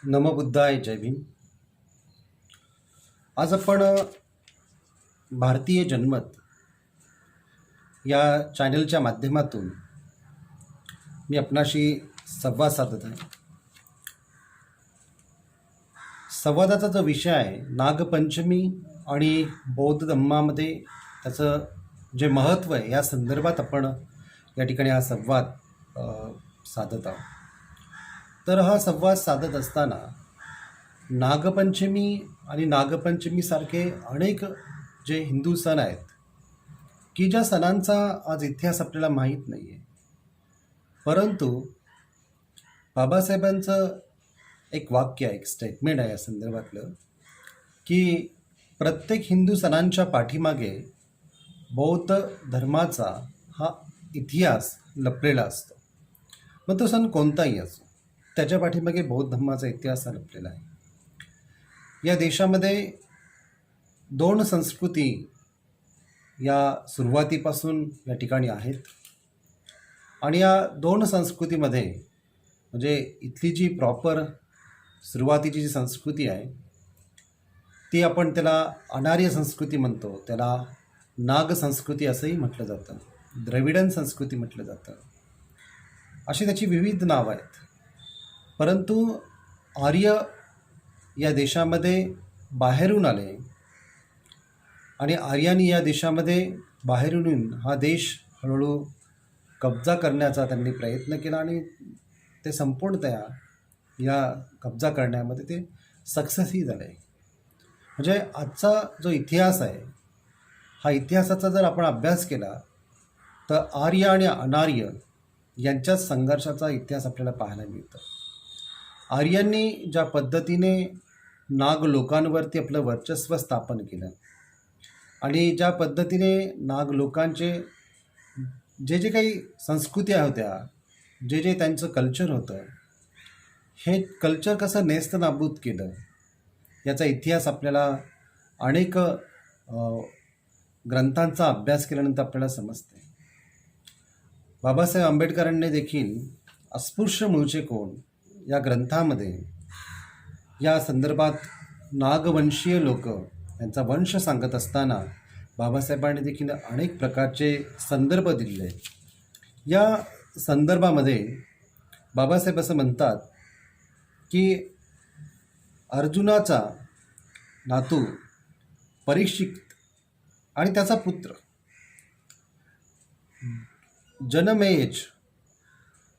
नमो बुद्धाय जय भीम. आज आपण भारतीय जनमत या चॅनलच्या माध्यमातून मी आपणाशी संवाद साधत आहे. संवादाचा जो विषय आहे नागपंचमी आणि बौद्ध धम्मामध्ये त्याचं जे महत्त्व आहे या संदर्भात आपण या ठिकाणी हा संवाद साधत आहोत. तर हा संवाद साधत असताना नागपंचमी आणि नागपंचमीसारखे अनेक जे हिंदू सण आहेत की ज्या सणांचा आज इतिहास आपल्याला माहीत नाही आहे, परंतु बाबासाहेबांचं एक वाक्य आहे, एक स्टेटमेंट आहे या संदर्भातलं की प्रत्येक हिंदू सणांच्या पाठीमागे बौद्ध धर्माचा हा इतिहास लपलेला असतो. मग तो सण कोणताही असो, त्याच्या पाठीमागे बौद्ध धर्माचा इतिहास हा लपलेला आहे. या देशामध्ये दोन संस्कृती या सुरुवातीपासून या ठिकाणी आहेत आणि या दोन संस्कृतीमध्ये म्हणजे इथली जी प्रॉपर सुरुवातीची जी संस्कृती आहे ती आपण त्याला अनार्य संस्कृती म्हणतो, त्याला नाग संस्कृती असंही म्हटलं जातं, द्रविडन संस्कृती म्हटलं जातं. अशी त्याची विविध नावं आहेत. परंतु आर्य या देशामध्ये बाहेरून आले आणि आर्यांनी या देशामध्ये बाहेरून येऊन हा देश हळूहळू कब्जा करण्याचा त्यांनी प्रयत्न केला आणि ते संपूर्णतया या कब्जा करण्यामध्ये ते सक्सेसही झाले. म्हणजे आजचा जो इतिहास आहे हा इतिहासाचा जर आपण अभ्यास केला तर आर्य आणि अनार्य यांच्या संघर्षाचा इतिहास आपल्याला पाहायला मिळतो. आर्यांनी ज्या पद्धतीने नाग लोकांवरती आपलं वर्चस्व स्थापन केलं आणि ज्या पद्धतीने नाग लोकांचे जे जे काही संस्कृत्या होत्या, जे जे त्यांचं कल्चर होतं, हे कल्चर कसं नेस्तनाबूत केलं याचा इतिहास आपल्याला अनेक ग्रंथांचा अभ्यास केल्यानंतर आपल्याला समजते. बाबासाहेब आंबेडकरांनी देखील अस्पृश्य मूळचे कोण या ग्रंथामध्ये या संदर्भात नागवंशीय लोक यांचा वंश सांगत असताना बाबासाहेबांनी देखील अनेक प्रकारचे संदर्भ दिले. या संदर्भामध्ये बाबासाहेब असं म्हणतात की अर्जुनाचा नातू परीक्षित आणि त्याचा पुत्र जनमेज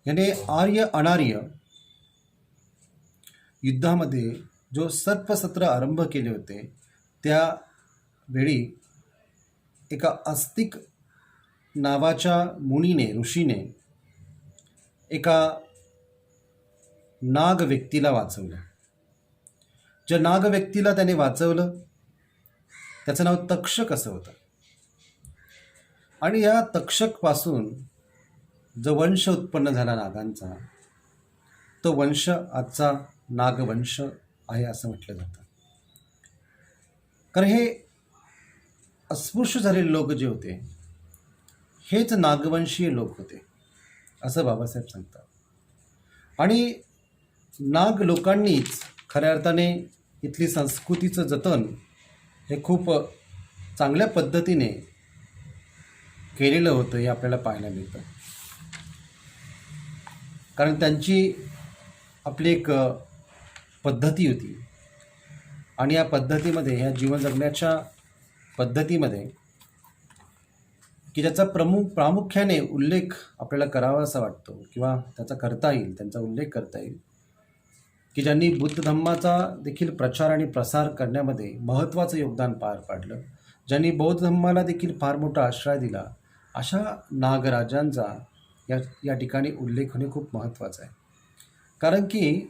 याने आर्य अनार्य युद्धामध्ये जो सर्पसत्र आरंभ केले होते त्यावेळी एका आस्तिक नावाच्या मुनीने ऋषीने एका नाग व्यक्तीला वाचवलं. ज्या नाग व्यक्तीला त्याने वाचवलं त्याचं नाव तक्षक असं होतं आणि या तक्षकपासून जो वंश उत्पन्न झाला नागांचा तो वंश आजचा नागवंश आहे असं म्हटलं जातं. कारण हे अस्पृश्य झालेले लोक जे होते हेच नागवंशीय लोक होते असं बाबासाहेब सांगतात. आणि नाग लोकांनीच खऱ्या अर्थाने इथली संस्कृतीचं जतन हे खूप चांगल्या पद्धतीने केलेलं होतं हे आपल्याला पाहायला मिळतं. कारण त्यांची आपली एक पद्धती होती आणि या पद्धतीमध्ये ह्या जीवन जगण्याच्या पद्धतीमध्ये की ज्याचा प्रामुख्याने उल्लेख आपल्याला करावा असा वाटतो किंवा त्याचा करता येईल, त्यांचा उल्लेख करता येईल की ज्यांनी बुद्ध धम्माचा देखील प्रचार आणि प्रसार करण्यामध्ये महत्त्वाचं योगदान पार पाडलं, ज्यांनी बौद्ध धम्माला देखील फार मोठा आश्रय दिला, अशा नागराजांचा या ठिकाणी उल्लेख होणे खूप महत्त्वाचं आहे. कारण की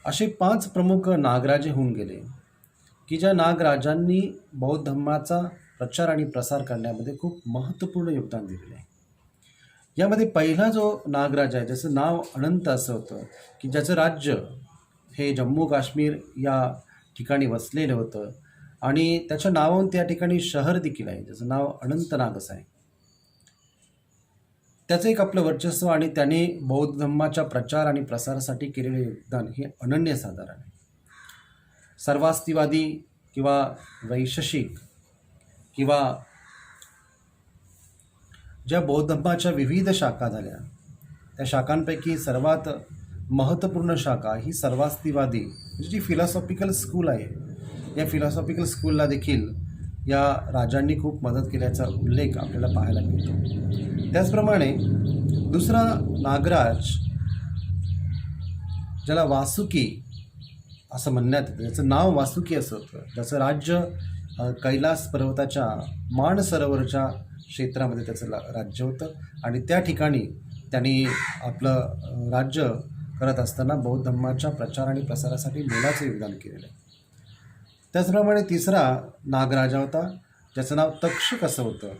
असे 5 प्रमुख नागराजे होऊन गेले की ज्या नागराजांनी बौद्ध धम्माचा प्रचार आणि प्रसार करण्यामध्ये खूप महत्त्वपूर्ण योगदान दिलेलं आहे. यामध्ये पहिला जो नागराजा आहे ज्याचं नाव अनंत असं होतं की ज्याचं राज्य हे जम्मू काश्मीर या ठिकाणी वसलेलं होतं आणि त्याच्या नावाहून त्या ठिकाणी शहर देखील आहे ज्याचं नाव अनंतनाग असं आहे. त्याचं एक आपलं वर्चस्व आणि त्याने बौद्ध धर्माच्या प्रचार आणि प्रसारासाठी केलेले योगदान हे अनन्यसाधारण आहे. सर्वास्तिवादी किंवा वैशेषिक किंवा ज्या बौद्ध धर्माच्या विविध शाखा झाल्या त्या शाखांपैकी सर्वात महत्त्वपूर्ण शाखा ही सर्वास्तिवादी म्हणजे जी फिलॉसॉफिकल स्कूल आहे, या फिलॉसॉफिकल स्कूलला देखील या राजांनी खूप मदत केल्याचा उल्लेख आपल्याला पाहायला मिळतो. त्याचप्रमाणे दुसरा नागराज, ज्याला वासुकी असं म्हणण्यात येतं, ज्याचं नाव वासुकी असं होतं, ज्याचं राज्य कैलास पर्वताच्या मानसरोवरच्या क्षेत्रामध्ये त्याचं राज्य होतं आणि त्या ठिकाणी त्यांनी आपलं राज्य करत असताना बौद्ध धर्माच्या प्रचार आणि प्रसारासाठी मोलाचं योगदान केलेलं आहे. त्याचप्रमाणे तिसरा नागराजा होता ज्याचं नाव तक्षक असं होतं.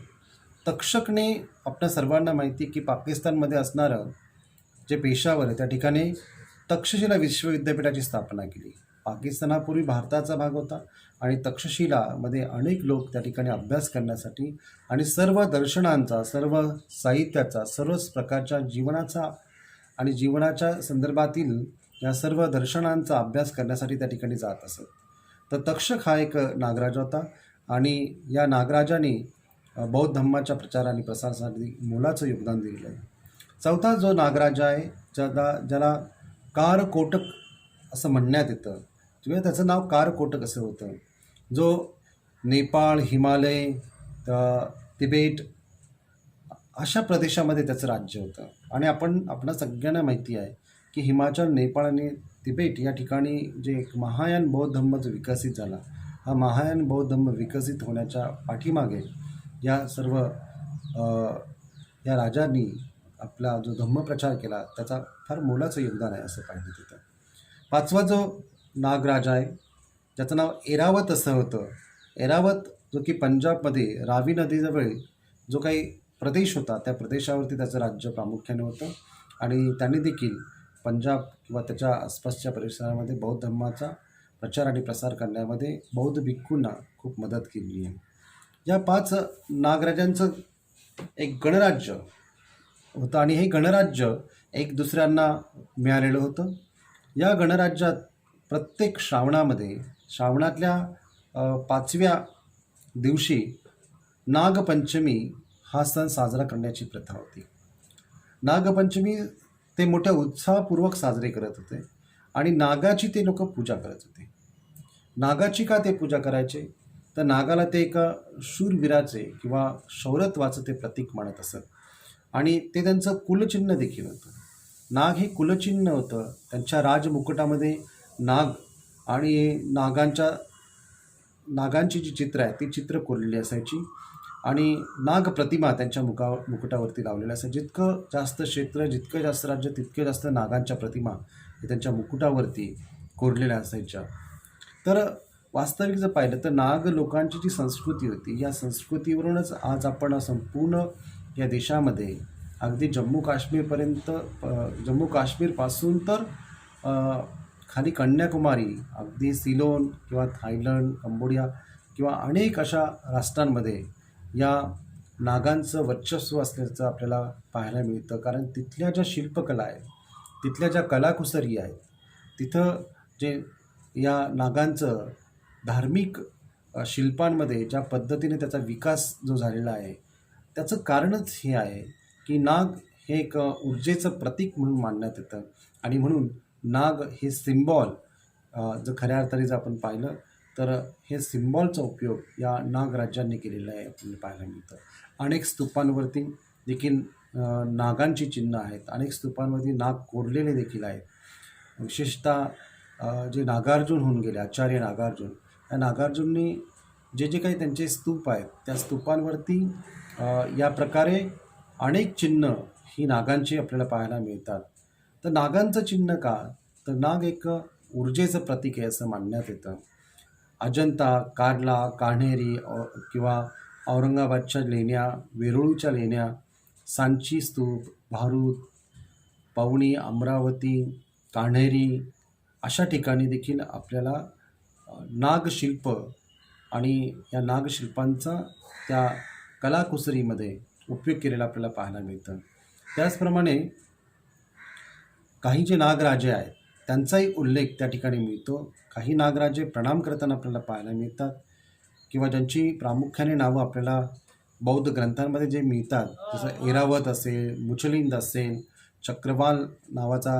तक्षकने आपल्या सर्वांना माहिती की पाकिस्तानमध्ये असणारं जे पेशावर आहे त्या ठिकाणी तक्षशिला विश्वविद्यापीठाची स्थापना केली. पाकिस्तानापूर्वी भारताचा भाग होता आणि तक्षशिलामध्ये अनेक लोक त्या ठिकाणी अभ्यास करण्यासाठी आणि सर्व दर्शनांचा, सर्व साहित्याचा, सर्वच प्रकारच्या जीवनाचा आणि जीवनाच्या संदर्भातील या सर्व दर्शनांचा अभ्यास करण्यासाठी त्या ठिकाणी जात असत. तर तक्षक हा एक नागराज होता आणि या नागराजाने बौद्ध धर्माच्या प्रचार आणि प्रसारासाठी मोलाचं योगदान दिलेलं आहे. चौथा जो नागराजा आहे ज्याला कारकोटक असं म्हणण्यात येतं किंवा त्याचं नाव कारकोटक असं होतं, जो नेपाळ, हिमालय, तिबेट अशा प्रदेशामध्ये त्याचं राज्य होतं. आणि आपणा सगळ्यांना माहिती आहे की हिमाचल, नेपाळ आणि तिबेट या ठिकाणी जे एक महायान बौद्ध धर्म जो विकसित झाला, हा महायान बौद्ध धर्म विकसित होण्याच्या पाठीमागे या सर्व या राजांनी आपला जो धम्मप्रचार केला त्याचा फार मोलाचं योगदान आहे असं पाहिजे तिथं. पाचवा जो नागराजा आहे ज्याचं नाव एरावत असं होतं. एरावत जो की पंजाबमध्ये रावी नदीजवळ जो काही प्रदेश होता त्या प्रदेशावरती त्याचं राज्य प्रामुख्याने होतं आणि त्यांनी देखील पंजाब किंवा त्याच्या आसपासच्या परिसरामध्ये बौद्ध धर्माचा प्रचार आणि प्रसार करण्यामध्ये बौद्ध भिक्खूंना खूप मदत केली आहे. या 5 नागराजांचं एक गणराज्य होतं आणि हे गणराज्य एक दुसऱ्यांना मिळालेलं होतं. या गणराज्यात प्रत्येक श्रावणातल्या 5व्या दिवशी नागपंचमी हा सण साजरा करण्याची प्रथा होती. नागपंचमी ते मोठ्या उत्साहपूर्वक साजरे करत होते आणि नागाची ते लोक पूजा करत होते. नागाची का ते पूजा करायचे तर नागाला ते एका शूरवीराचे किंवा शौरत्वाचं ते प्रतीक मानत असत आणि ते त्यांचं कुलचिन्ह देखील होतं. नाग हे कुलचिन्ह होतं. त्यांच्या राजमुकुटामध्ये नाग आणि नागांची जी चित्र आहे ती चित्र कोरलेली असायची आणि नाग प्रतिमा त्यांच्या मुकुटावरती लावलेल्या असायची. जितकं जास्त क्षेत्र, जितकं जास्त राज्य, तितकं जास्त नागांच्या प्रतिमा हे त्यांच्या मुकुटावरती कोरलेल्या असायच्या. तर वास्तविक जर पाहिलं तर नाग लोकांची जी संस्कृती होती या संस्कृतीवरूनच आज आपण संपूर्ण या देशामध्ये अगदी जम्मू काश्मीरपासून तर खाली कन्याकुमारी, अगदी सिलोन किंवा थायलंड, कंबोडिया किंवा अनेक अशा राष्ट्रांमध्ये या नागांचं वर्चस्व असल्याचं आपल्याला पाहायला मिळतं. कारण तिथल्या ज्या शिल्पकला आहेत, तिथल्या ज्या कलाकुसरी आहेत, तिथं जे या नागांचं धार्मिक शिल्पांमध्ये ज्या पद्धतीने त्याचा विकास जो झालेला आहे त्याचं कारणच हे आहे की नाग हे एक ऊर्जेचं प्रतीक म्हणून मानण्यात येतं आणि म्हणून नाग हे सिम्बॉल जर खऱ्या अर्थाने जर आपण पाहिलं तर हे सिम्बॉलचा उपयोग या नागराज्यांनी केलेला आहे आपल्याला पाहायला मिळतं. अनेक स्तूपांवरती देखील नागांची चिन्ह आहेत. अनेक स्तूपांवरती नाग कोरलेले देखील आहेत. विशेषतः जे नागार्जुन होऊन गेले, आचार्य नागार्जुन, या नागार्जुननी जे काही त्यांचे स्तूप आहेत त्या स्तूपांवरती या प्रकारे अनेक चिन्ह ही नागांची आपल्याला पाहायला मिळतात. तर नागांचं चिन्ह का तर नाग एक ऊर्जेचं प्रतीक आहे असं मानण्यात येतं. अजंता, कार्ला, कान्हेरी किंवा औरंगाबादच्या लेण्या, वेरूळच्या लेण्या, सांची स्तूप, भारूड, पवनी, अमरावती, कान्हेरी अशा ठिकाणी देखील आपल्याला नागशिल्प आणि या नागशिल्पांचा त्या कलाकुसरीमध्ये उपयोग केलेला आपल्याला पाहायला मिळतं. त्याचप्रमाणे काही जे नागराजे आहेत त्यांचाही उल्लेख त्या ठिकाणी मिळतो. काही नागराजे प्रणाम करताना आपल्याला पाहायला मिळतात किंवा ज्यांची प्रामुख्याने नावं आपल्याला बौद्ध ग्रंथांमध्ये जे मिळतात, जसं ऐरावत असेल, मुचलिंद असेल, चक्रवाल नावाचा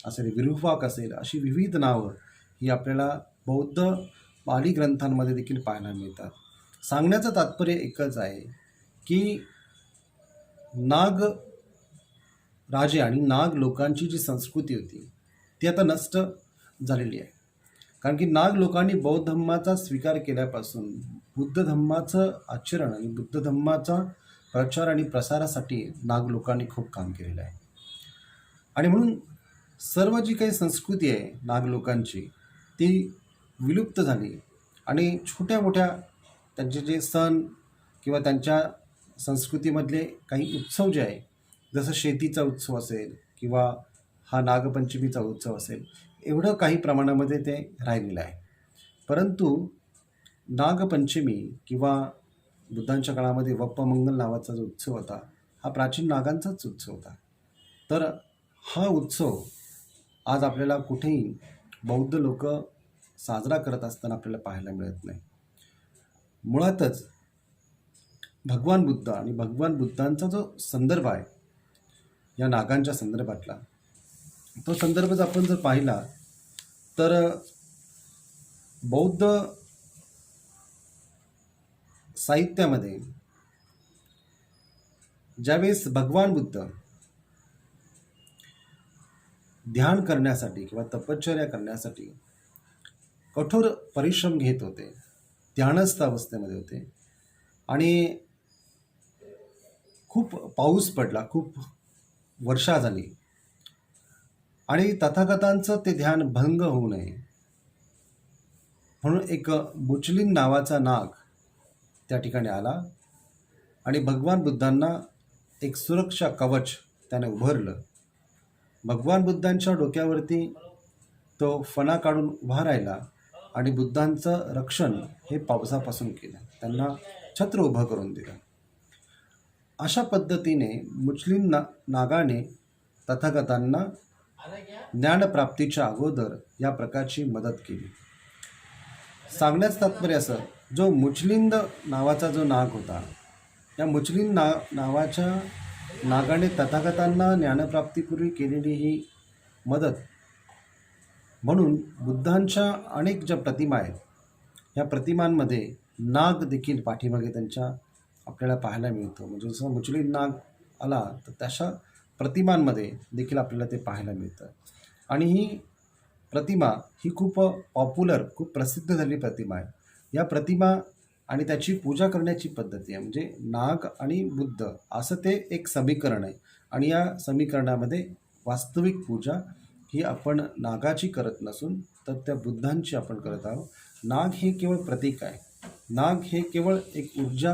असेल, विरूपाक्ष असेल, अशी विविध नावं ही आपल्याला बौद्ध पाली ग्रंथांमध्ये देखील पाहायला मिळतात. सांगण्याचं तात्पर्य एकच आहे की नाग राजे आणि नाग लोकांची जी संस्कृती होती ती आता नष्ट झालेली आहे. कारण की नाग लोकांनी बौद्ध धम्माचा स्वीकार केल्यापासून बुद्ध धम्माचं आचरण आणि बुद्ध धम्माचा प्रचार आणि प्रसारासाठी नाग लोकांनी खूप काम केलेलं आहे. आणि म्हणून सर्व जी काही संस्कृती आहे नाग लोकांची ती विलुप्त झाली आणि छोट्या मोठ्या त्यांचे जे सण किंवा त्यांच्या संस्कृतीमधले काही उत्सव जे आहे, जसं शेतीचा उत्सव असेल किंवा हा नागपंचमीचा उत्सव असेल, एवढं काही प्रमाणामध्ये ते राहिलेलं आहे. परंतु नागपंचमी किंवा बुद्धांच्या काळामध्ये वप्पमंगल नावाचा जो उत्सव होता हा प्राचीन नागांचाच उत्सव होता. तर हा उत्सव आज आपल्याला कुठेही बौद्ध लोक साजरा करत असताना आपल्याला पाहायला मिळत नाही. मुळातच भगवान बुद्ध आणि भगवान बुद्धांचा जो संदर्भ आहे या नागांच्या संदर्भातला, तो संदर्भ जर आपण पाहिला तर बौद्ध साहित्यामध्ये ज्यावेळेस भगवान बुद्ध ध्यान करण्यासाठी किंवा तपश्चर्या करण्यासाठी कठोर परिश्रम घेत होते, ध्यानस्थ अवस्थेमध्ये होते आणि खूप पाऊस पडला, खूप वर्षा झाली आणि तथागतांचं ते ध्यान भंग होऊ नये म्हणून एक मुचलिन नावाचा नाग त्या ठिकाणी आला आणि भगवान बुद्धांना एक सुरक्षा कवच त्याने उभारलं. भगवान बुद्धांच्या डोक्यावरती तो फणा काढून उभा राहिला आणि बुद्धांचं रक्षण हे पावसापासून केलं, त्यांना छत्र उभं करून दिलं. अशा पद्धतीने मुचलिन नागाने तथागतांना ज्ञानप्राप्तीच्या अगोदर या प्रकारची मदत केली. सांगण्याचं तात्पर्य असं, जो मुचलिंद नावाचा जो नाग होता, या मुचलिंद नावाच्या नागाने तथागतांना ज्ञानप्राप्तीपूर्वी केलेली ही मदत, म्हणून बुद्धांच्या अनेक ज्या प्रतिमा आहेत या प्रतिमांमध्ये नाग देखील पाठीमागे त्यांच्या आपल्याला पाहायला मिळतो. म्हणजे जसं मुचलिंद नाग आला तर तशा प्रतिमांमध्ये देखील आपल्याला ते पाहायला मिळतं. आणि ही प्रतिमा ही खूप पॉप्युलर, खूप प्रसिद्ध झालेली प्रतिमा आहे. या प्रतिमा आणि त्याची पूजा करण्याची पद्धती आहे, म्हणजे नाग आणि बुद्ध असं ते एक समीकरण आहे. आणि या समीकरणामध्ये वास्तविक पूजा ही आपण नागाची करत नसून तर त्या बुद्धांची आपण करत आहोत. नाग हे केवळ प्रतीक आहे, नाग हे केवळ एक ऊर्जा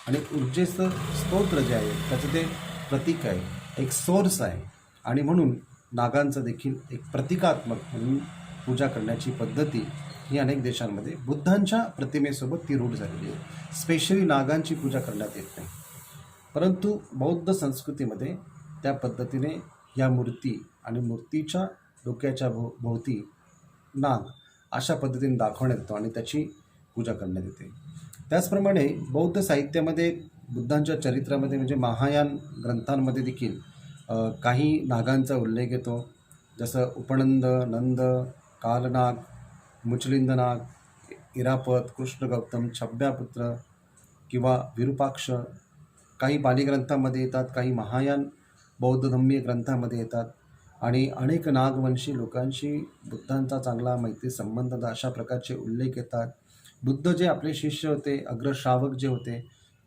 आणि ऊर्जेचं स्तोत्र जे आहे त्याचं ते प्रतीक आहे, एक सोर्स आहे. आणि म्हणून नागांचं देखील एक प्रतिकात्मक म्हणून पूजा करण्याची पद्धती ही अनेक देशांमध्ये बुद्धांच्या प्रतिमेसोबत ती रूढ झालेली आहे. स्पेशली नागांची पूजा करण्यात येत नाही, परंतु बौद्ध संस्कृतीमध्ये त्या पद्धतीने या मूर्ती आणि मूर्तीच्या डोक्याच्या भोवती नाग अशा पद्धतीने दाखवण्यात येतो आणि त्याची पूजा करण्यात येते. त्याचप्रमाणे बौद्ध साहित्यामध्ये बुद्धांच्या चरित्रामध्ये म्हणजे महायान ग्रंथांमध्ये देखील काही नागांचा उल्लेख येतो, जसं उपनंद, नंद, कालनाग, मुचलिंद नाग, इरापत, कृष्ण गौतम, छब्यापुत्र किंवा विरूपाक्ष. काही पाली ग्रंथामध्ये येतात, काही महायान बौद्ध धम्मीय ग्रंथामध्ये येतात. आणि अनेक नागवंशी लोकांशी बुद्धांचा चांगला मैत्री संबंध अशा प्रकारचे उल्लेख येतात. बुद्ध जे आपले शिष्य होते, अग्रश्रावक जे होते,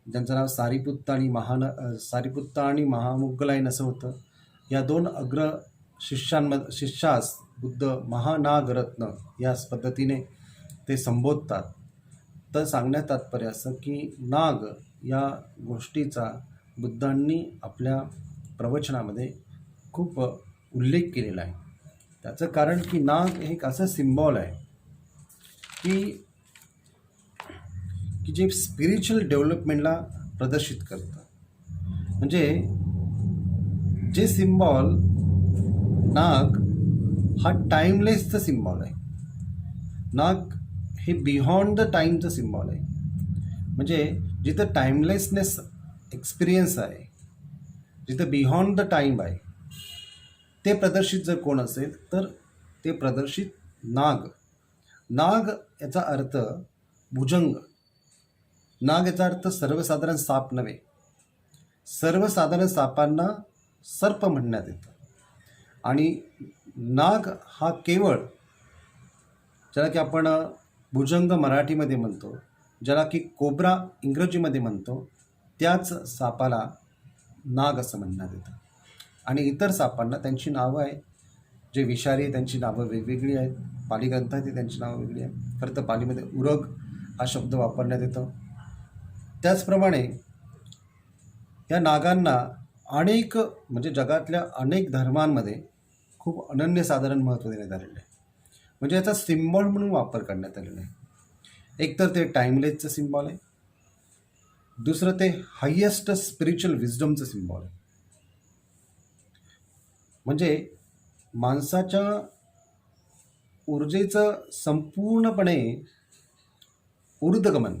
ज्यांचं नाव सारिपुत्त आणि महामुग्गलायन असं होतं, या दोन अग्र शिष्यास बुद्ध महानागरत्न या पद्धतीने ते संबोधतात. तर सांगण्यात तात्पर्य असं की नाग या गोष्टीचा बुद्धांनी आपल्या प्रवचनामध्ये खूप उल्लेख केलेला आहे. त्याचं कारण की नाग हे एक असं सिम्बॉल आहे की जे स्पिरिच्युअल डेव्हलपमेंटला प्रदर्शित करतं. म्हणजे जे सिम्बॉल नाग हा टाईमलेसचं सिम्बॉल आहे. नाग हे बियॉन्ड द टाईमचं सिम्बॉल आहे. म्हणजे जिथं टाईमलेसनेस एक्सपिरियन्स आहे, जिथं बियॉन्ड द टाईम आहे, ते प्रदर्शित जर कोण असेल तर ते प्रदर्शित नाग. नाग याचा अर्थ भुजंग. नाग याचा अर्थ सर्वसाधारण साप नव्हे. सर्वसाधारण सापांना सर्प म्हणण्यात येतं. आणि नाग हा केवळ, ज्याला की आपण भुजंग मराठीमध्ये म्हणतो, ज्याला की कोब्रा इंग्रजीमध्ये म्हणतो, त्याच सापाला नाग असं म्हणण्यात येतं. आणि इतर सापांना त्यांची नावं आहेत. जे विषारी त्यांची नावं वेगवेगळी आहेत. पाली ग्रंथात त्यांची नावं वेगळी आहेत. खरं तर पालीमध्ये उरग हा शब्द वापरण्यात येतो. त्याचप्रमाणे या नागांना अनेक, म्हणजे जगातल्या अनेक धर्मांमध्ये खूप अनन्यसाधारण महत्त्व देण्यात आलेलं आहे. म्हणजे याचा सिम्बॉल म्हणून वापर करण्यात आलेला आहे. एकतर ते टाईमलेसचं सिम्बॉल आहे, दुसरं ते हायेस्ट स्पिरिच्युअल विजडमचं सिम्बॉल आहे. म्हणजे माणसाच्या ऊर्जेचं संपूर्णपणे ऊर्ध्वगमन,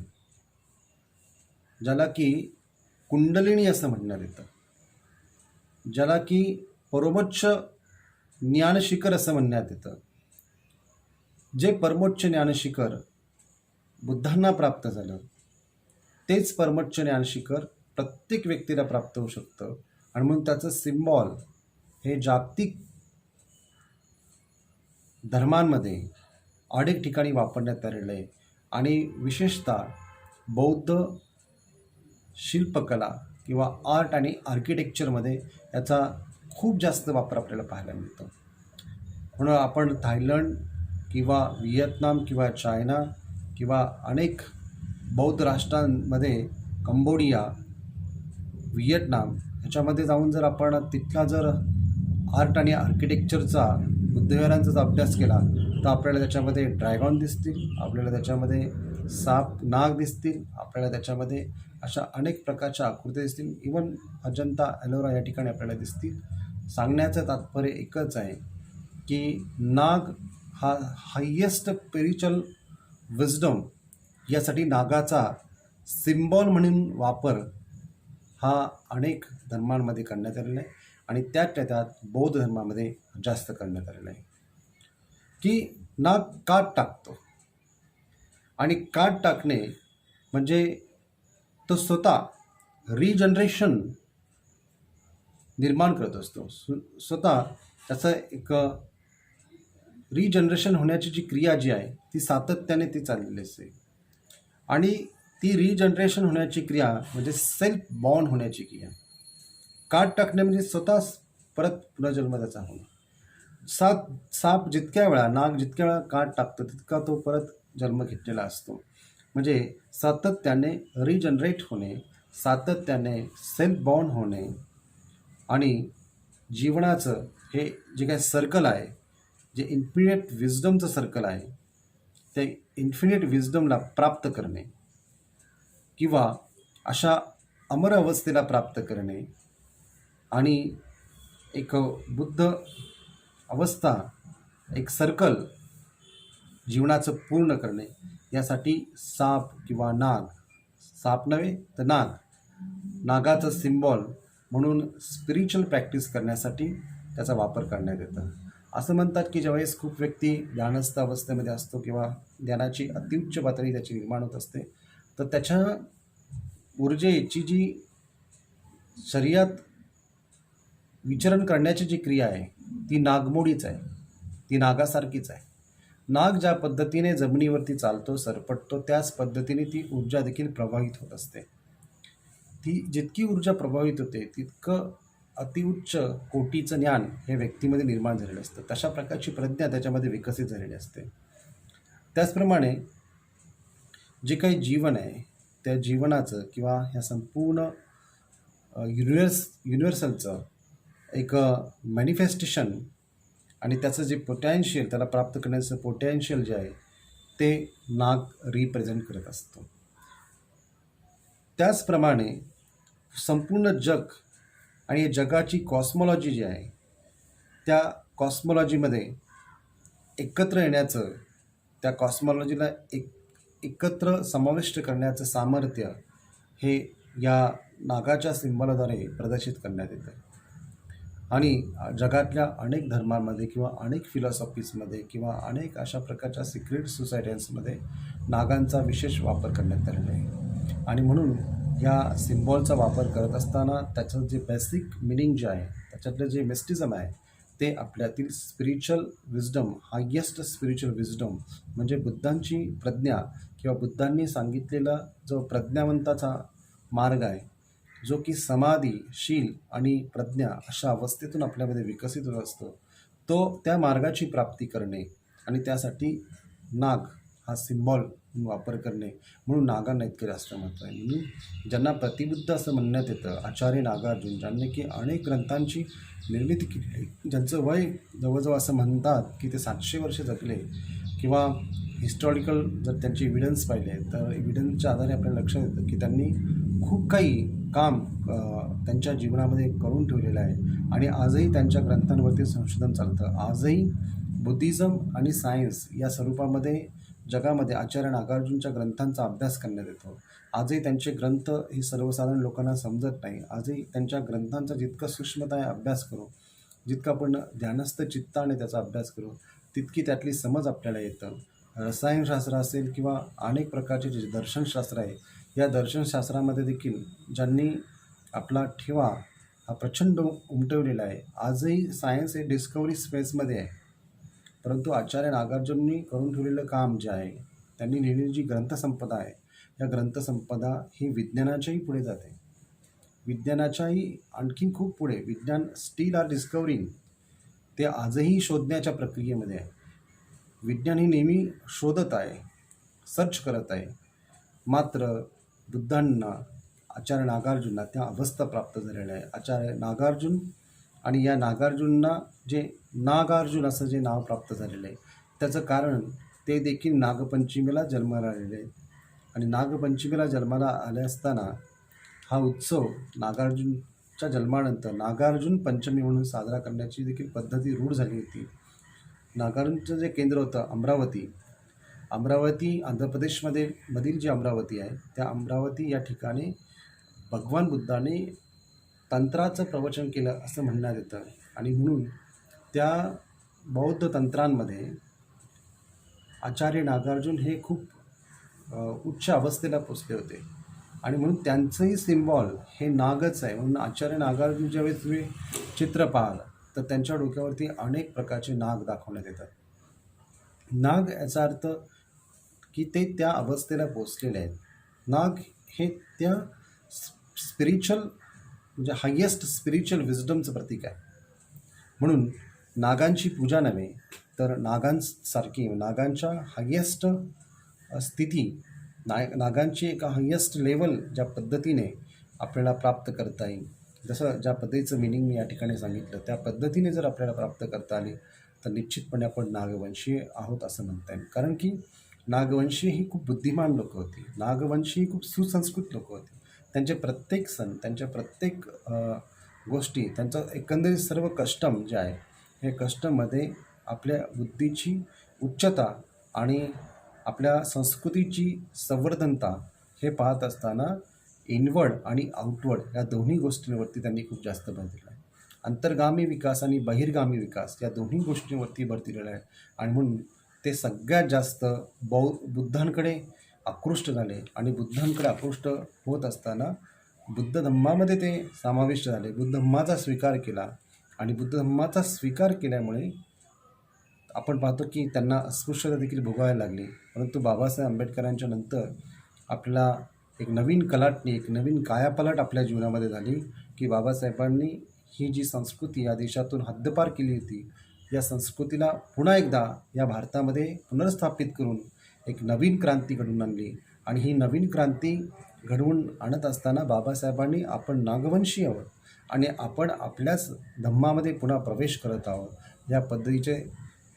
ज्याला की कुंडलिनी असं म्हणण्यात येतं, ज्याला की परमोच्च ज्ञानशिखर असं म्हणण्यात येतं. जे परमोच्च ज्ञानशिखर बुद्धांना प्राप्त झालं, तेच परमोच्च ज्ञानशिखर प्रत्येक व्यक्तीला प्राप्त होऊ शकतं. आणि म्हणून त्याचं सिम्बॉल हे जागतिक धर्मांमध्ये अनेक ठिकाणी वापरण्यात आलेलं आहे. आणि विशेषतः बौद्ध शिल्पकला किंवा आर्ट आणि आर्किटेक्चरमध्ये याचा खूप जास्त वापर आपल्याला पाहायला मिळतो. म्हणून आपण थायलंड किंवा व्हिएतनाम किंवा चायना किंवा अनेक बौद्ध राष्ट्रांमध्ये, कंबोडिया, व्हिएतनाम ह्याच्यामध्ये जाऊन जर आपण तिथला जर आर्ट आणि आर्किटेक्चरचा, बुद्धविहारांचा जर अभ्यास केला तर आपल्याला त्याच्यामध्ये ड्रॅगॉन दिसतील, आपल्याला त्याच्यामध्ये साप, नाग दिसतील, आपल्याला त्याच्यामध्ये अशा अनेक प्रकारच्या आकृत्या दिसतील. इवन अजंता, एलोरा या ठिकाणी आपल्याला दिसतील. सांगण्याचं तात्पर्य एकच आहे की नाग हा हायेस्ट स्पिरिच्युअल विजडम, यासाठी नागाचा सिम्बॉल म्हणून वापर हा अनेक धर्मांमध्ये करण्यात आलेला आहे. आणि त्यात बौद्ध धर्मामध्ये जास्त करण्यात आलेलं आहे. की नाग काट टाकतो, आणि काट टाकणे म्हणजे तो स्वतः रिजनरेशन निर्माण करत असतो. स्वतः त्याचं एक रिजनरेशन होण्याची जी क्रिया जी आहे ती सातत्याने ती चाललेली असते. आणि ती रिजनरेशन होण्याची क्रिया म्हणजे सेल्फ बॉर्न होण्याची क्रिया. काट टाकणे म्हणजे स्वतः परत पुनर्जन्म त्याचा होणं. साप जितक्या वेळा, नाग जितक्या वेळा काट टाकतो तितका तो परत जन्म घेतलेला असतो. म्हणजे सातत्याने रिजनरेट होणे, सातत्याने सेल्फ बॉर्न होणे. आणि जीवनाचं हे जे काही सर्कल आहे, जे इन्फिनिट विजडमचं सर्कल आहे, ते इन्फिनिट विजडमला प्राप्त करणे किंवा अशा अमर अवस्थेला प्राप्त करणे आणि एक बुद्ध अवस्था, एक सर्कल जीवनाचं पूर्ण करणे, यासाठी साप किंवा नाग, साप नव्हे तर नाग, नागाचं सिम्बॉल म्हणून स्पिरिच्युअल प्रॅक्टिस करण्यासाठी त्याचा वापर करण्यात येतं. असं म्हणतात की ज्यावेळेस खूप व्यक्ती ध्यानस्थ अवस्थेमध्ये असतो किंवा ध्यानाची अतिउच्च पातळी त्याची निर्माण होत असते, तर त्याच्या ऊर्जेची जी शरीरात विचरण करण्याची जी क्रिया आहे ती नागमोडीच आहे, ती नागासारखीच आहे. नाग ज्या पद्धतीने जमिनीवरती चालतो, सरपटतो, त्याच पद्धतीने ती ऊर्जा देखील प्रवाहित होत असते. ती जितकी ऊर्जा प्रभावित होते तितकं अतिउच्च कोटीचं ज्ञान हे व्यक्तीमध्ये निर्माण झालेलं असतं. तशा प्रकारची प्रज्ञा त्याच्यामध्ये विकसित झालेली असते. त्याचप्रमाणे जे काही जीवन आहे त्या जीवनाचं किंवा ह्या संपूर्ण युनिव्हर्सलचं एक मॅनिफेस्टेशन आणि त्याचं जे पोटॅन्शियल, त्याला प्राप्त करण्याचं पोटॅन्शियल जे आहे ते नाग रिप्रेझेंट करत असतो. त्याचप्रमाणे संपूर्ण जग आणि जगाची कॉस्मॉलॉजी जी आहे त्या कॉस्मॉलॉजीमध्ये एकत्र येण्याचं, त्या कॉस्मॉलॉजीला एकत्र समाविष्ट करण्याचं सामर्थ्य हे या नागाच्या सिंबॉलद्वारे प्रदर्शित करण्यात येतं. आणि जगातल्या अनेक धर्मांमध्ये किंवा अनेक फिलॉसॉफीजमध्ये किंवा अनेक अशा प्रकारच्या सिक्रेट सोसायट्यांमध्ये नागांचा विशेष वापर करण्यात आलेला आहे. आणि म्हणून या सिम्बॉलचा वापर करत असताना त्याचं जे बेसिक मिनिंग जे आहे, त्याच्यातलं जे मिस्टिझम आहे, ते आपल्यातील spiritual wisdom, highest spiritual wisdom म्हणजे बुद्धांची प्रज्ञा किंवा बुद्धांनी सांगितलेला जो प्रज्ञावंताचा मार्ग आहे, जो की समाधी, शील आणि प्रज्ञा अशा अवस्थेतून आपल्यामध्ये विकसित होत असतो, तो त्या मार्गाची प्राप्ती करणे आणि त्यासाठी नाग हा सिम्बॉल वापर करणे, म्हणून नागांना इतकं जास्त महत्त्व आहे. म्हणून ज्यांना प्रतिबुद्ध असं म्हणण्यात येतं, आचार्य नागार्जुन, ज्यांनी की अनेक ग्रंथांची निर्मिती केली, ज्यांचं वय जवळजवळ असं म्हणतात की ते 700 वर्ष जगले, किंवा हिस्टॉरिकल जर त्यांचे एव्हिडन्स पाहिले तर एव्हिडन्सच्या आधारे आपल्याला लक्षात येतं की त्यांनी खूप काही काम त्यांच्या जीवनामध्ये करून ठेवलेलं आहे. आणि आजही त्यांच्या ग्रंथांवरती संशोधन चालतं. आजही बुद्धिझम आणि सायन्स या स्वरूपामध्ये जगामध्ये आचार्य नागार्जुनच्या ग्रंथांचा अभ्यास करण्यात येतो. आजही त्यांचे ग्रंथ हे सर्वसाधारण लोकांना समजत नाही. आजही त्यांच्या ग्रंथांचा जितका सूक्ष्मतेने अभ्यास करू, जितका आपण ध्यानस्थ चित्ताने त्याचा अभ्यास करू, तितकी त्यातली समज आपल्याला येतं. रसायनशास्त्र असेल किंवा अनेक प्रकारचे जे दर्शनशास्त्र आहे, या दर्शनशास्त्रामध्ये देखील ज्यांनी आपला ठेवा हा प्रचंड उमटवलेला आहे. आजही सायन्स हे डिस्कवरी स्पेसमध्ये आहे, परंतु आचार्य नागार्जुननी करून ठेवलेलं काम जे आहे, त्यांनी लिहिलेली जी ग्रंथसंपदा आहे, या ग्रंथसंपदा ही विज्ञानाच्याही पुढे जाते. विज्ञानाच्याही आणखीन खूप पुढे. विज्ञान स्टील आर डिस्कवरिंग, ते आजही शोधण्याच्या प्रक्रियेमध्ये आहे. विज्ञान ही नेहमी शोधत आहे, सर्च करत आहे. मात्र बुद्धांना, आचार्य नागार्जुनला त्या अवस्था प्राप्त झालेल्या आहे. आचार्य नागार्जुन आणि या नागार्जुनना जे नागार्जुन असं जे नाव प्राप्त झालेलं आहे, त्याचं कारण ते देखील नागपंचमीला जन्माला आलेले आहेत. आणि नागपंचमीला जन्माला आले असताना हा उत्सव नागार्जुनच्या जन्मानंतर नागार्जुन पंचमी म्हणून साजरा करण्याची देखील पद्धती रूढ झाली होती. नागार्जुनचं जे केंद्र होतं अमरावती आंध्र प्रदेशमध्ये मधील जी अमरावती आहे, त्या अमरावती या ठिकाणी भगवान बुद्धाने तंत्राचं प्रवचन केलं असं म्हणण्यात येतं. आणि म्हणून त्या बौद्ध तंत्रांमध्ये आचार्य नागार्जुन हे खूप उच्च अवस्थेला पोचले होते. आणि म्हणून त्यांचंही सिम्बॉल हे नागच आहे. म्हणून आचार्य नागार्जुन ज्यावेळेस तुम्ही चित्र पाहाल तर त्यांच्या डोक्यावरती अनेक प्रकारचे नाग दाखवण्यात येतात. नाग याचा अर्थ की ते त्या अवस्थेला पोचलेले आहेत. नाग हे त्या स्पिरिच्युअल म्हणजे हायेस्ट स्पिरिच्युअल विजडमचं प्रतीक आहे. म्हणून नागांची पूजा नव्हे तर नागांसारखी, नागांच्या हायेस्ट स्थिती, नागांची एक हायेस्ट लेवल ज्या पद्धतीने आपल्याला प्राप्त करता येईल, जसं ज्या पद्धतीचं मिनिंग मी या ठिकाणी सांगितलं, त्या पद्धतीने जर आपल्याला प्राप्त करता आली तर निश्चितपणे आपण नागवंशी आहोत असं म्हणता येईल. कारण की नागवंशी ही खूप बुद्धिमान लोक होती. नागवंशी ही खूप सुसंस्कृत लोक होती. त्यांचे प्रत्येक सण, त्यांच्या प्रत्येक गोष्टी, त्यांचं एकंदरीत सर्व कस्टम जे आहे, हे कस्टममध्ये आपल्या बुद्धीची उच्चता आणि आपल्या संस्कृतीची संवर्धनता हे पाहत असताना इनवर्ड आणि आउटवर्ड या दोन्ही गोष्टींवरती त्यांनी खूप जास्त भर दिला आहे. अंतर्गामी विकास आणि बहिर्गामी विकास या दोन्ही गोष्टींवरती भर दिलेला आहे. आणि म्हणून ते सगळ्यात जास्त बुद्धांकडे आकृष्ट झाले. आणि बुद्धांकडे आकृष्ट होत असताना बुद्ध धम्मामध्ये ते समाविष्ट झाले, बुद्ध धम्माचा स्वीकार केला. आणि बुद्ध धम्माचा स्वीकार केल्यामुळे आपण पाहतो की त्यांना अस्पृश्यता देखील भोगायला लागली. परंतु बाबासाहेब आंबेडकरांच्या नंतर आपल्याला एक नवीन कलाटणी, एक नवीन कायापालट आपल्या जीवनामध्ये झाली की बाबासाहेबांनी ही जी संस्कृती या देशातून हद्दपार केली होती, या संस्कृतीला पुन्हा एकदा या भारतामध्ये पुनर्स्थापित करून एक नवीन क्रांती घडवून आणली. आणि ही नवीन क्रांती घडवून आणत असताना बाबासाहेबांनी आपण नागवंशी आहोत आणि आपण आपल्याच धम्मामध्ये पुन्हा प्रवेश करत आहोत या पद्धतीचे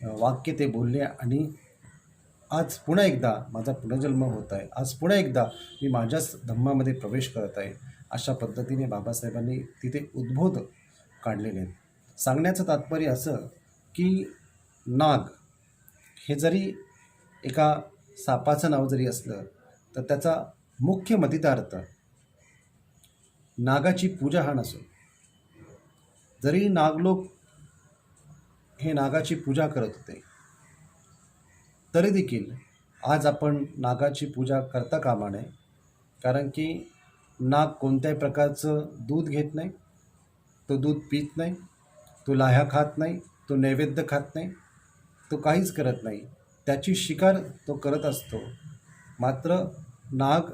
वाक्य ते बोलले. आणि आज पुन्हा एकदा माझा पुनर्जन्म होत आहे, आज पुन्हा एकदा मी माझ्याच धम्मामध्ये प्रवेश करत आहे. अशा पद्धतीने बाबासाहेबांनी तिथे उद्बोध काढलेले आहेत. सांगण्याचं तात्पर्य असं की नाग हे जरी एका सापाचं नाव जरी असलं तर त्याचा मुख्य मतितार्थ नागाची पूजा हा नसून, जरी नागलोक हे नागाची पूजा करत होते तरी देखील आज आपण नागाची पूजा करता कामा नये. कारण की नाग कोणत्याही प्रकारचं दूध घेत नाही, तो दूध पित नाही, तो लाह्या खात नाही, तो नैवेद्य खात नाही, तो काहीच करत नाही. त्याची शिकार तो करत असतो. मात्र नाग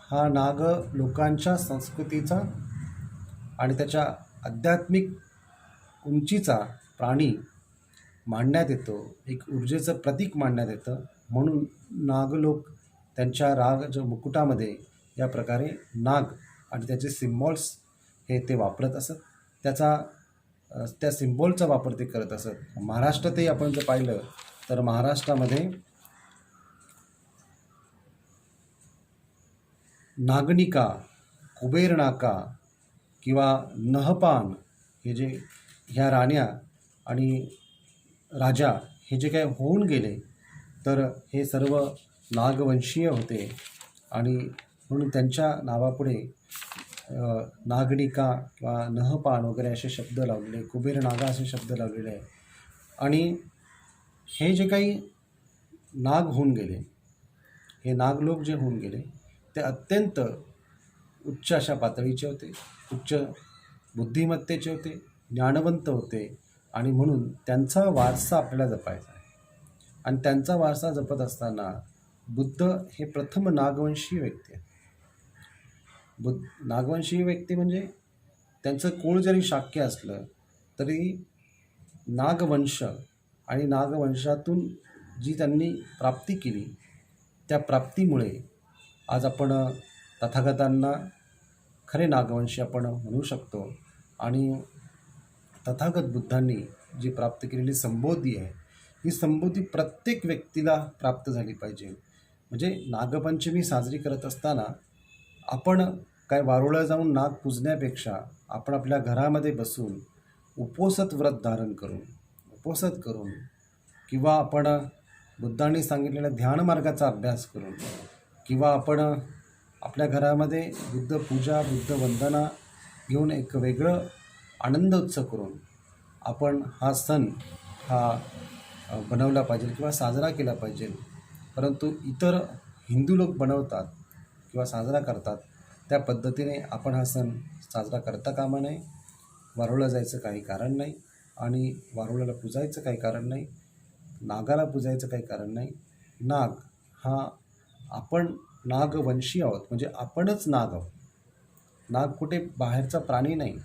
हा नाग लोकांच्या संस्कृतीचा आणि त्याच्या आध्यात्मिक उंचीचा प्राणी मानण्यात येतो, एक ऊर्जेचं प्रतीक मानण्यात येतं. म्हणून नागलोक त्यांच्या राज मुकुटामध्ये या प्रकारे नाग आणि त्याचे सिम्बॉल्स हे ते वापरत असत. त्या सिम्बॉलचा वापर ते करत असत. महाराष्ट्रातही आपण जर पाहिलं तर महाराष्ट्रामध्ये नागनिका, कुबेरनाका किंवा नहपान हे जे ह्या राण्या आणि राजा हे जे काही होऊन गेले तर हे सर्व नागवंशीय होते आणि म्हणून त्यांच्या नावापुढे नागनिका किंवा नहपान वगैरे असे शब्द लावलेले, कुबेरनागा असे शब्द लावलेले आहे. आणि हे जे काही नाग होऊन गेले, हे नागलोक जे होऊन गेले ते अत्यंत उच्च अशा पातळीचे होते, उच्च बुद्धिमत्तेचे होते, ज्ञानवंत होते. आणि म्हणून त्यांचा वारसा आपल्याला जपायचा आहे. आणि त्यांचा वारसा जपत असताना बुद्ध हे प्रथम नागवंशीय व्यक्ती आहेत. नागवंशीय व्यक्ती म्हणजे त्यांचं कुळ जरी शाक्य असलं तरी नागवंश आणि नागवंशातून जी त्यांनी प्राप्ती केली त्या प्राप्तीमुळे आज आपण तथागतांना खरे नागवंशी आपण म्हणू शकतो. आणि तथागत बुद्धांनी जी प्राप्त केलेली संबोधी आहे ही संबोधी प्रत्येक व्यक्तीला प्राप्त झाली पाहिजे. म्हणजे नागपंचमी साजरी करत असताना आपण काय वारुळा जाऊन नाग पूजण्यापेक्षा आपण आपल्या घरामध्ये बसून उपोषित व्रत धारण करून, उपोषित करून किंवा आपण बुद्धांनी सांगितलेल्या ध्यान मार्गाचा अभ्यास करून किंवा आपण आपल्या घरामध्ये बुद्ध पूजा, बुद्ध वंदना घेऊन एक वेगळं आनंद उत्सव करून आपण हा सण हा बनवला पाहिजे किंवा साजरा केला पाहिजे. परंतु इतर हिंदू लोक बनवतात किंवा साजरा करतात त्या पद्धतीने आपण हा सण साजरा करता कामा नये. वारुळा जायचं काही कारण नाही आणि वारुळाला पूजायचं काही कारण नाही, नागाला पूजायचं काही कारण नाही. नाग हा आपण नागवंशी आहोत, म्हणजे आपणच नाग आहोत. नाग कुठे बाहेरचा प्राणी नाही.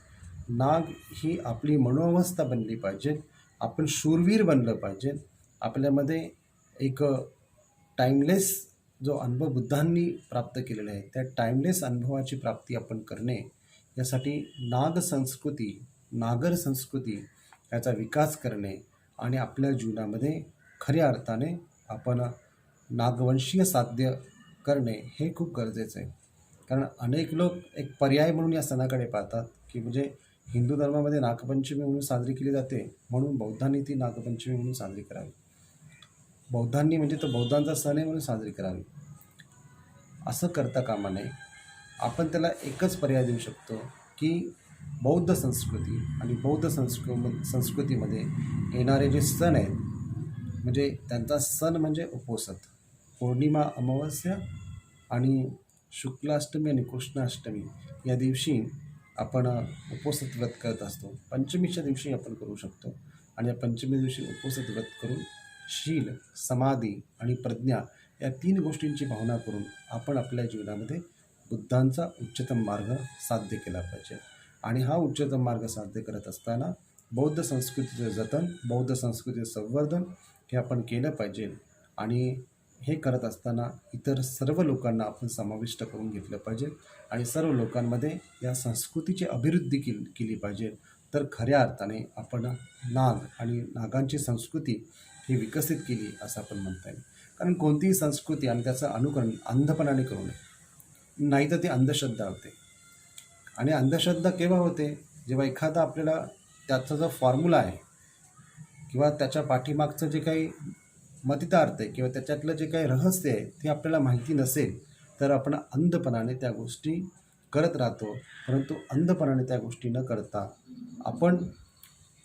नाग ही आपली मनोअवस्था बनली पाहिजे. आपण शूरवीर बनलं पाहिजे. आपल्यामध्ये एक टाईमलेस जो अनुभव बुद्धांनी प्राप्त केलेला आहे त्या टाईमलेस अनुभवाची प्राप्ती आपण करणे, यासाठी नाग संस्कृती, नागर संस्कृती याचा विकास करणे आणि आपल्या जीवनामध्ये खऱ्या अर्थाने आपण नागवंशीय साध्य करणे हे खूप गरजेचं आहे. कारण अनेक लोक एक पर्याय म्हणून या सणाकडे पाहतात की म्हणजे हिंदू धर्मामध्ये नागपंचमी म्हणून साजरी केली जाते म्हणून बौद्धांनी ती नागपंचमी म्हणून साजरी करावी. बौद्धांनी म्हणजे तो बौद्धांचा सण आहे म्हणून साजरी करावी असं करता कामा नये. आपण त्याला एकच पर्याय देऊ शकतो की बौद्ध संस्कृती आणि बौद्ध संस्कृतीमध्ये येणारे जे सण आहेत, म्हणजे त्यांचा सण म्हणजे उपोषित. पौर्णिमा, अमावस्या आणि शुक्लाष्टमी आणि कृष्णाष्टमी या दिवशी आपण उपोषित व्रत करत असतो. पंचमीच्या दिवशी आपण करू शकतो आणि या पंचमी दिवशी उपोषित व्रत करून शील, समाधी आणि प्रज्ञा या 3 गोष्टींची भावना करून आपण आपल्या जीवनामध्ये बुद्धांचा उच्चतम मार्ग साध्य केला पाहिजे. आणि हा उच्चतम मार्ग साध्य करत असताना बौद्ध संस्कृतीचं जतन, बौद्ध संस्कृतीचं संवर्धन हे आपण केलं पाहिजे. आणि हे करत असताना इतर सर्व लोकांना आपण समाविष्ट करून घेतलं पाहिजे आणि सर्व लोकांमध्ये या संस्कृतीची अभिवृद्धी केली पाहिजे. तर खऱ्या अर्थाने आपण नाग आणि नागांची संस्कृती ही विकसित केली असं आपण म्हणता येईल. कारण कोणतीही संस्कृती आणि त्याचं अनुकरण अंधपणाने करू नये, नाहीतर ती अंधश्रद्धा होते. आणि अंधश्रद्धा केव्हा होते? जेव्हा एखादा आपल्याला त्याचा जो फॉर्म्युला आहे किंवा त्याच्या पाठीमागचं जे काही मतितार्थ आहे किंवा त्याच्यातलं जे काही रहस्य आहे ते आपल्याला माहिती नसेल तर आपण अंधपणाने त्या गोष्टी करत राहतो. परंतु अंधपणाने त्या गोष्टी न करता आपण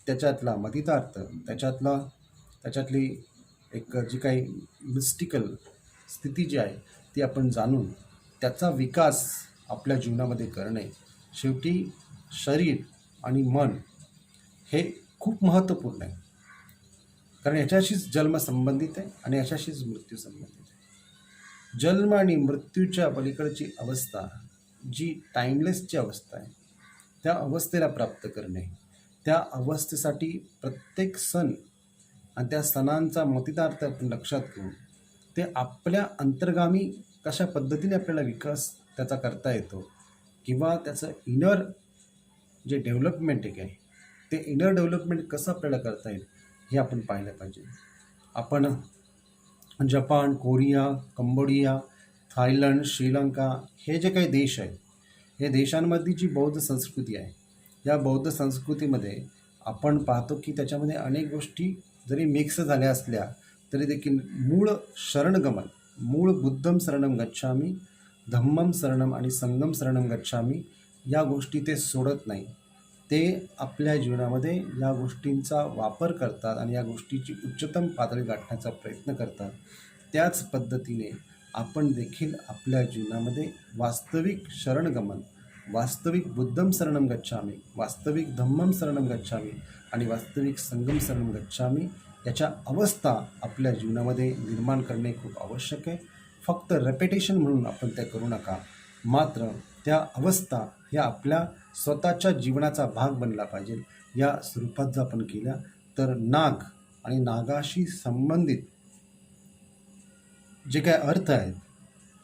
त्याच्यातला मतितार्थ, त्याच्यातली एक जी काही मिस्टिकल स्थिती जी आहे ती आपण जाणून त्याचा विकास आपल्या जीवनामध्ये करणे. शेवटी शरीर आणि मन हे खूप महत्त्वपूर्ण आहे, कारण याच्याशीच जन्म संबंधित आहे आणि याच्याशीच मृत्यू संबंधित आहे. जन्म आणि मृत्यूच्या पलीकडची अवस्था जी टाईमलेसची अवस्था आहे त्या अवस्थेला प्राप्त करणे, त्या अवस्थेसाठी प्रत्येक सण आणि त्या सणांचा मतितार्थ आपण लक्षात घेऊन ते आपल्या अंतर्गामी कशा पद्धतीने आपल्याला विकास त्याचा करता येतो किंवा त्याचं इनर जे डेव्हलपमेंट आहे ते इनर डेव्हलपमेंट कसं आपल्याला करता येईल हे आपण पाहिलं पाहिजे. आपण Japan, Korea, Cambodia, Thailand, Sri Lanka हे जे काही देश आहेत हे देशांमधली जी बौद्ध संस्कृती आहे या बौद्ध संस्कृतीमध्ये आपण पाहतो की त्याच्यामध्ये अनेक गोष्टी जरी मिक्स झाल्या असल्या तरी देखील मूळ बुद्धम शरणम गच्छामी, धम्मम शरणम आणि संगम शरणम गच्छामी या गोष्टी ते सोडत नाही. ते आपल्या जीवनामध्ये या गोष्टींचा वापर करतात आणि या गोष्टीची उच्चतम पातळी गाठण्याचा प्रयत्न करतात. त्याच पद्धतीने आपण देखील आपल्या जीवनामध्ये वास्तविक शरणगमन, वास्तविक बुद्धम शरणम गच्छामी, वास्तविक धम्मम शरणम गच्छामी आणि वास्तविक संगम शरणम गच्छामी याच्या अवस्था आपल्या जीवनामध्ये निर्माण करणे खूप आवश्यक आहे. फक्त रेपिटेशन म्हणून आपण त्या करू नका, मात्र त्या अवस्था ह्या आपल्या स्वतःच्या जीवनाचा भाग बनला पाहिजे. या स्वरूपात जर आपण केल्या तर नाग आणि नागाशी संबंधित जे काय अर्थ आहेत,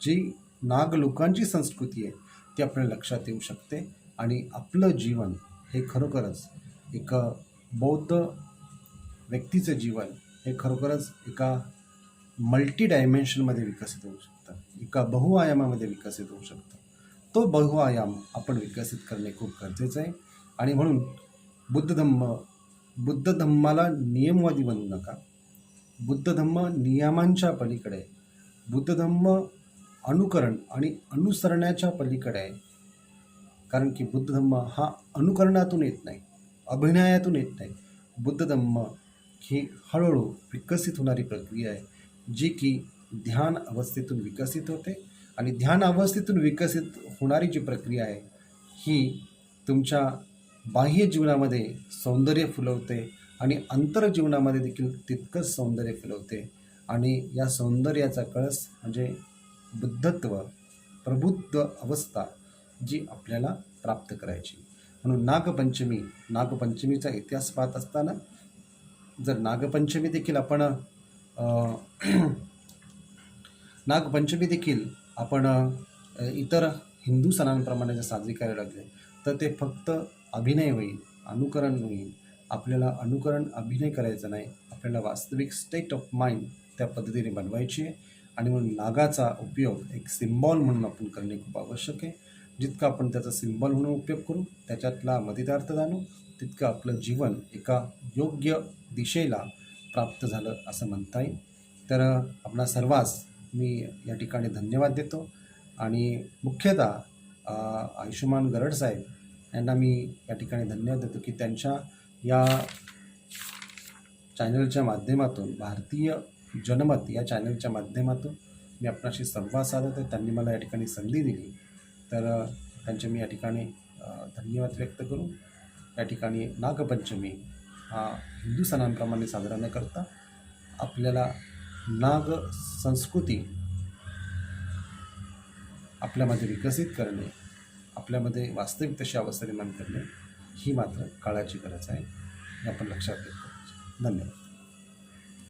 जी नाग लोकांची संस्कृती आहे ती आपल्याला लक्षात येऊ शकते आणि आपलं जीवन हे खरोखरच एक बौद्ध व्यक्तीचं जीवन हे खरोखरच एका मल्टी डायमेन्शनमध्ये विकसित होऊ शकतं, एका बहुआयामामध्ये विकसित होऊ शकतं. तो बहुआयाम आपण विकसित करणे खूप गरजेचं आहे. आणि म्हणून बुद्ध धम्माला नियमवादी बनवू नका. बुद्ध धम्म नियमांच्या पलीकडे, बुद्ध धम्म अनुकरण आणि अनुसरण्याच्या पलीकडे आहे. कारण की बुद्ध धम्म हा अनुकरणातून येत नाही, अभिनयातून येत नाही. बुद्ध धम्म ही हळूहळू विकसित होणारी प्रक्रिया आहे, जी की ध्यान अवस्थेतून विकसित होते. आणि ध्यान अवस्थेतून विकसित होणारी जी प्रक्रिया आहे ही तुमच्या बाह्य जीवनामध्ये सौंदर्य फुलवते आणि अंतर्जीवनामध्ये देखील तितकंच सौंदर्य फुलवते. आणि या सौंदर्याचा कळस म्हणजे बुद्धत्व, प्रबुद्ध अवस्था जी आपल्याला प्राप्त करायची. म्हणून नागपंचमीचा इतिहास पाहत असताना जर नागपंचमी देखील आपण इतर हिंदू सणांप्रमाणे जर साजरी करायला लागले तर ते फक्त अभिनय होईल, अनुकरण होईल. आपल्याला अनुकरण अभिनय करायचं नाही, आपल्याला वास्तविक स्टेट ऑफ माइंड त्या पद्धतीने बनवायची आहे. आणि म्हणून नागाचा उपयोग एक सिम्बॉल म्हणून आपण करणे खूप आवश्यक आहे. जितका आपण त्याचा सिम्बॉल म्हणून उपयोग करू, त्याच्यातला मतितार्थ जाणू, तितकं आपलं जीवन एका योग्य दिशेला प्राप्त झालं असं म्हणता येईल. तर आपणा सर्वांस मी या ठिकाणी धन्यवाद देतो. आणि मुख्यतः आयुष्मान गरड साहेब यांना मी या ठिकाणी धन्यवाद देतो की त्यांच्या या चॅनलच्या माध्यमातून, भारतीय जनमत या चॅनलच्या माध्यमातून मी आपणाशी संवाद साधत आहे. त्यांनी मला या ठिकाणी संधी दिली, तर त्यांचे मी या ठिकाणी धन्यवाद व्यक्त करून या ठिकाणी नागपंचमी हा हिंदू सणांप्रमाणे साजरा न करता आपल्याला नाग संस्कृती आपल्यामध्ये विकसित करणे, आपल्यामध्ये वास्तविक तशी अवस्था निर्माण करणे ही मात्र काळाची गरज आहे, हे आपण लक्षात घेतलं पाहिजे. धन्यवाद.